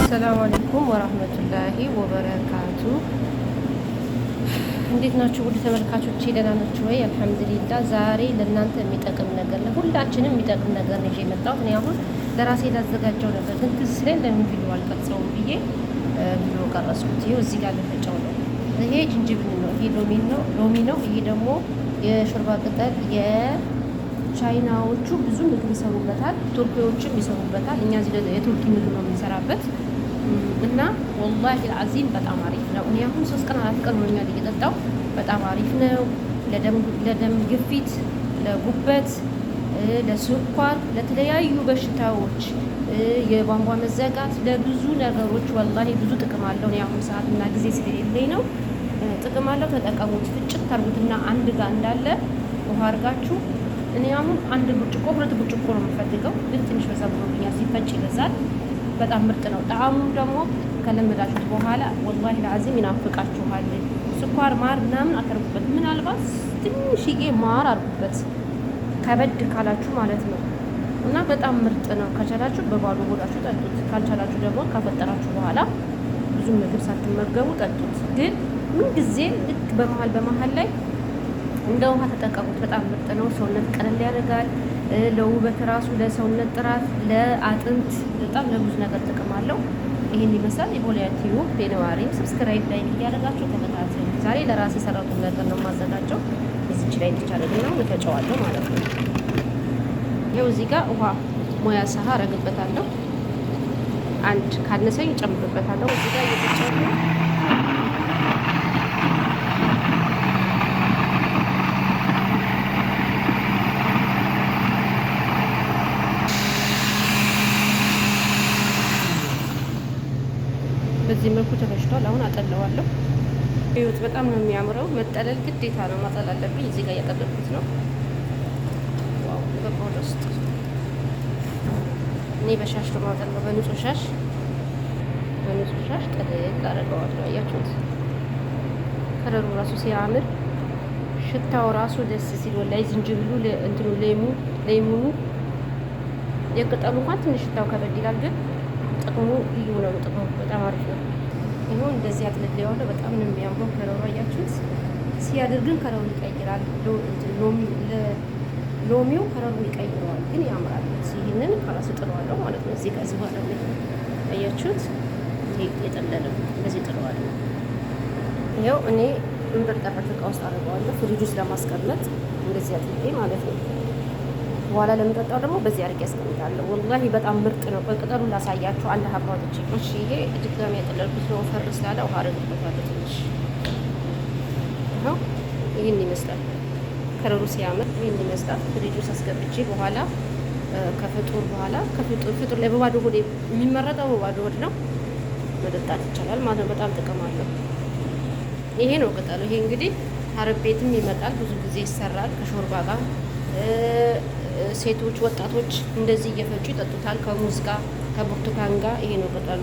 አሰላሙ አለይኩም ወራህመቱላሂ ወበረካቱ። እንዴት ናችሁ ውድ ተመልካቾቼ? ደህና ናችሁ ወይ? አልሐምዱሊላህ። ዛሬ ለእናንተ የሚጠቅም ነገር ለሁላችንም የሚጠቅም ነገር ነው ይዤ የመጣሁት። እኔ አሁን ለራሴ ላዘጋጀው ነበር ግን ትዝ ሲለኝ ለምን ቪዲዮ አልቀርጸውም ብዬ ቪዲዮ ቀረጽኩት። ይኸው እዚህ ጋር ልፈጨው ነው። ይሄ ጅንጅብል ነው፣ ይሄ ሎሚ ነው። ይሄ ደግሞ የሾርባ ቅጠል ቻይናዎቹ ብዙ ምግብ ይሰሩበታል፣ ቱርኪዎችም ይሰሩበታል። እኛ እዚህ የቱርኪ ምግብ ነው የምንሰራበት እና ወላሂ አልዓዚም በጣም አሪፍ ነው። እኔ አሁን 3 ቀን 4 ቀን ሆኖኛል እየጠጣሁ። በጣም አሪፍ ነው ለደም ግፊት፣ ለጉበት፣ ለስኳር፣ ለተለያዩ በሽታዎች፣ የቧንቧ መዘጋት፣ ለብዙ ነገሮች ወላሂ ብዙ ጥቅም አለው። እኔ አሁን ሰዓትና ጊዜ ስለሌለኝ ነው። ጥቅም አለው፣ ተጠቀሙት። ፍጭት ታርጉትና አንድ ጋር እንዳለ ውሃ አድርጋችሁ እኔ አሁን 1 ብርጭቆ 2 ብርጭቆ ነው የምፈልገው፣ ግን ትንሽ በዛ ብሎብኛል። ሲፈጭ ይበዛል። በጣም ምርጥ ነው። ጣዕሙም ደግሞ ከለመዳችሁት በኋላ ወላሂ ለአዚም ይናፍቃችኋል። ስኳር፣ ማር ምናምን አተርጉበት። ምናልባት ትንሽዬ ማር አርጉበት ከበድ ካላችሁ ማለት ነው። እና በጣም ምርጥ ነው። ከቻላችሁ በባዶ ሆዳችሁ ጠጡት። ካልቻላችሁ ደግሞ ካፈጠራችሁ በኋላ ብዙ ምግብ ሳትመገቡ ጠጡት። ግን ምንጊዜ ልክ በመሀል ላይ እንደ ውሃ ተጠቀሙት። በጣም ምርጥ ነው። ሰውነት ቀለል ያደርጋል። ለውበት ራሱ፣ ለሰውነት ጥራት፣ ለአጥንት በጣም ለብዙ ነገር ጥቅም አለው። ይህን ይመስላል የቦሊያ ቲዩብ ቤነዋሪም ሰብስክራይብ ላይ እያደረጋችሁ ተከታተሉ። ዛሬ ለራሴ የሰራሁትን ነገር ነው የማዘጋጀው። እዚች ላይ እንዲቻለኝ ነው እፈጨዋለሁ ማለት ነው። ይኸው እዚህ ጋር ውሃ ሞያ ሰሃ አረግበታለሁ። አንድ ካነሰኝ ጨምርበታለሁ። እዚህ ጋር እየፈጨሁ ነው። በዚህ መልኩ ተፈጭቷል። አሁን አጠለዋለሁ። እዩት፣ በጣም ነው የሚያምረው። መጠለል ግዴታ ነው፣ ማጠል አለብኝ። እዚህ ጋር እያጠለልኩት ነው። ዋው ገባው ውስጥ እኔ በሻሽ ነው ማጠለው፣ በንጹህ ሻሽ ጠለል አደርገዋለሁ። አያችሁት? ከለሩ ራሱ ሲያምር፣ ሽታው ራሱ ደስ ሲል ወላሂ። ዝንጅብሉ እንትኑ ሌሙኑ የቅጠሉ እንኳን ትንሽ ሽታው ከበድ ይላል፣ ግን ጥቅሙ ልዩ ነው። ጥቅሙ በጣም አሪፍ ነው። ይሁን እንደዚህ አጥልሌዋለሁ። በጣም ነው የሚያምረው ከለሩ። አያችሁት? ሲያደርግን ከለሩ ይቀይራል። ሎሚው ከለሩን ይቀይረዋል፣ ግን ያምራል። ይህንን ከራሱ ጥለዋለሁ ማለት ነው። እዚህ ጋር ዝባለ አያችሁት? የጠለለው እንደዚህ ጥለዋለሁ። ይኸው እኔ እንበርጠበት እቃ ውስጥ አድርገዋለሁ፣ ፍሪጅ ውስጥ ለማስቀመጥ እንደዚህ አጥልሌ ማለት ነው። በኋላ ለምጠጣው ደግሞ በዚህ አድርጌ ያስቀምጣለሁ። ወላሂ በጣም ምርጥ ነው። በቅጠሉ ላሳያችሁ አንድ ሀብራቶች። እሺ፣ ይሄ ድጋሚ ያጠለልኩት ነው። ፈር ስላለ ውሃ አደርግበታለሁ ትንሽ። ይህን ይመስላል ከለሩ ሲያምር፣ ይህን ይመስላል። ፍሪጅ ውስጥ አስገብቼ በኋላ ፍጡር ላይ በባዶ ሆድ የሚመረጠው በባዶ ሆድ ነው መጠጣት ይቻላል ማለት ነው። በጣም ጥቅም አለው። ይሄ ነው ቅጠሉ። ይሄ እንግዲህ አረብ ቤትም ይመጣል፣ ብዙ ጊዜ ይሰራል ከሾርባ ጋር። ሴቶች፣ ወጣቶች እንደዚህ እየፈጩ ይጠጡታል፣ ከሙዝ ጋር፣ ከብርቱካን ጋር። ይሄ ነው ቅጠሉ።